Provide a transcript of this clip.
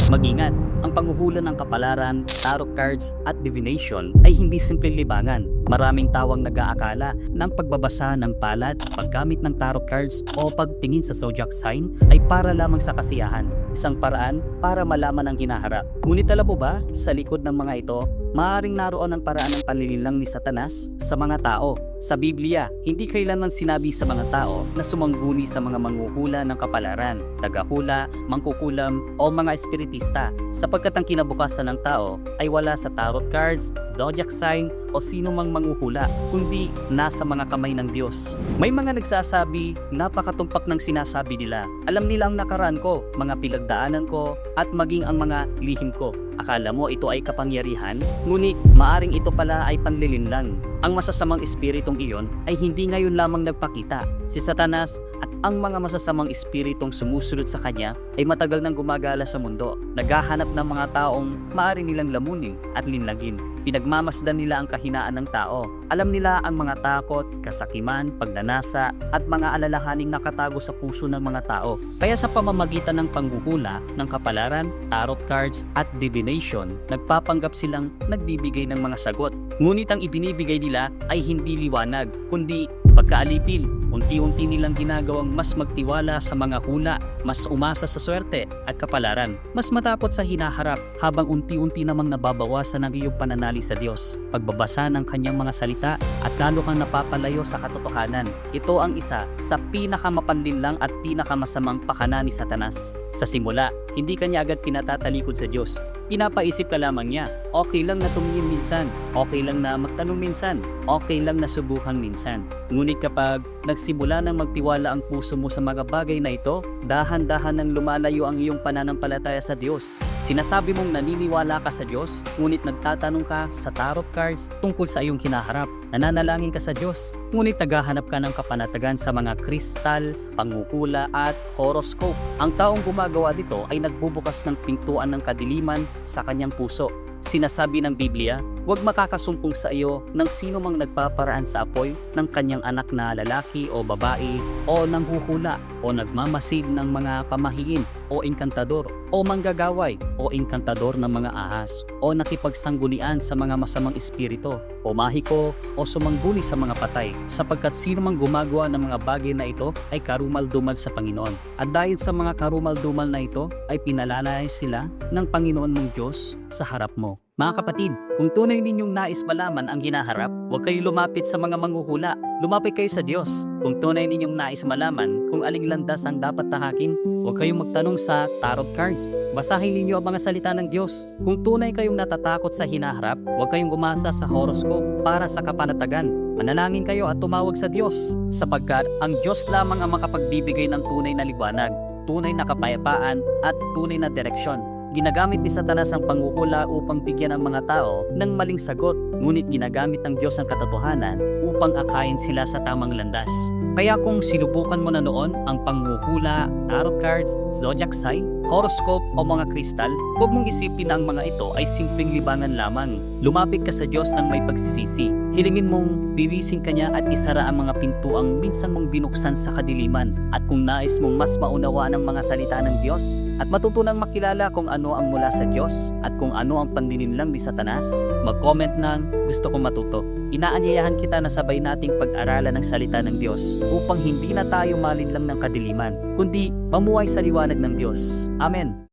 Mag-ingat, ang panghuhula ng kapalaran, tarot cards at divination ay hindi simpleng libangan. Maraming tawang nag-aakala ng pagbabasa ng palad, paggamit ng tarot cards o pagtingin sa zodiac sign ay para lamang sa kasiyahan. Isang paraan para malaman ang hinaharap. Ngunit alam mo ba, sa likod ng mga ito, maaaring naroon ang paraan ng panlilinlang ni Satanas sa mga tao. Sa Biblia, hindi kailanman sinabi sa mga tao na sumangguni sa mga manghuhula ng kapalaran, tagahula, mangkukulam o mga espiritista, sapagkat ang kinabukasan ng tao ay wala sa tarot cards, zodiac sign o sino mang manghuhula, kundi nasa mga kamay ng Diyos. May mga nagsasabi, napakatumpak ng sinasabi nila. Alam nila ang nakaraan ko, mga pinagdaanan ko at maging ang mga lihim ko. Akala mo ito ay kapangyarihan, ngunit maaring ito pala ay panlilinlang. Ang masasamang espiritong iyon ay hindi ngayon lamang nagpakita. Si Satanas at ang mga masasamang espiritong sumusunod sa kanya ay matagal nang gumagala sa mundo. Naghahanap ng mga taong maaari nilang lamunin at linlagin. Pinagmamasdan nila ang kahinaan ng tao. Alam nila ang mga takot, kasakiman, pagnanasa at mga alalahaning nakatago sa puso ng mga tao. Kaya sa pamamagitan ng panghuhula ng kapalaran, tarot cards at divination, nagpapanggap silang nagbibigay ng mga sagot. Ngunit ang ibinibigay nila ay hindi liwanag, kundi pagkaalipin. Unti-unti nilang ginagawang mas magtiwala sa mga hula, mas umasa sa swerte at kapalaran, mas matapot sa hinaharap habang unti-unti namang nababawasan ang iyong pananali sa Diyos, pagbabasa ng kanyang mga salita at lalo kang napapalayo sa katotohanan. Ito ang isa sa pinakamapanlinlang at pinakamasamang pakana ni Satanas. Sa simula, hindi kanya agad pinatatalikod sa Diyos. Pinapaisip ka lamang niya, okay lang na tumingin minsan, okay lang na magtanong minsan, okay lang na subukan minsan. Ngunit kapag nagsimula nang magtiwala ang puso mo sa mga bagay na ito, dahan-dahan nang lumalayo ang iyong pananampalataya sa Diyos. Sinasabi mong naniniwala ka sa Diyos, ngunit nagtatanong ka sa tarot cards tungkol sa iyong kinaharap. Nananalangin ka sa Diyos, ngunit naghahanap ka ng kapanatagan sa mga kristal, pangukula at horoscope. Ang taong gumagawa dito ay nagbubukas ng pintuan ng kadiliman sa kanyang puso. Sinasabi ng Biblia, huwag makakasumpong sa iyo ng sino mang nagpaparaan sa apoy ng kanyang anak na lalaki o babae o nanghuhula o nagmamasid ng mga pamahiin o inkantador o manggagaway o inkantador ng mga ahas o nakipagsanggunian sa mga masamang espiritu o mahiko o sumangguni sa mga patay, sapagkat sino mang gumagawa ng mga bagay na ito ay karumal-dumal sa Panginoon. At dahil sa mga karumal-dumal na ito ay pinalalay sila ng Panginoon mong Diyos sa harap mo. Mga kapatid, kung tunay ninyong nais malaman ang hinaharap, huwag kayo lumapit sa mga manghuhula. Lumapit kayo sa Diyos. Kung tunay ninyong nais malaman kung aling landas ang dapat tahakin, huwag kayong magtanong sa tarot cards. Basahin ninyo ang mga salita ng Diyos. Kung tunay kayong natatakot sa hinaharap, huwag kayong umasa sa horoscope para sa kapanatagan. Manalangin kayo at tumawag sa Diyos, sapagkat ang Diyos lamang ang makapagbibigay ng tunay na liwanag, tunay na kapayapaan at tunay na direksyon. Ginagamit ni Satanas ang panghuhula upang bigyan ang mga tao ng maling sagot, ngunit ginagamit ng Diyos ang katotohanan upang akayin sila sa tamang landas. Kaya kung sinubukan mo na noon ang panghuhula, tarot cards, zodiac sign, horoscope o mga kristal, huwag mong isipin na ang mga ito ay simpleng libangan lamang. Lumapit ka sa Diyos ng may pagsisisi. Hilingin mong birisin kanya at isara ang mga pintuang minsan mong binuksan sa kadiliman. At kung nais mong mas maunawaan ang mga salita ng Diyos at matutunang makilala kung ano ang mula sa Diyos at kung ano ang pandininlang ni Satanas, mag-comment ng gusto kong matuto. Inaanyayahan kita na sabay nating pag-aralan ng salita ng Diyos upang hindi na tayo malinlang ng kadiliman, kundi mamuhay sa liwanag ng Diyos. Amen.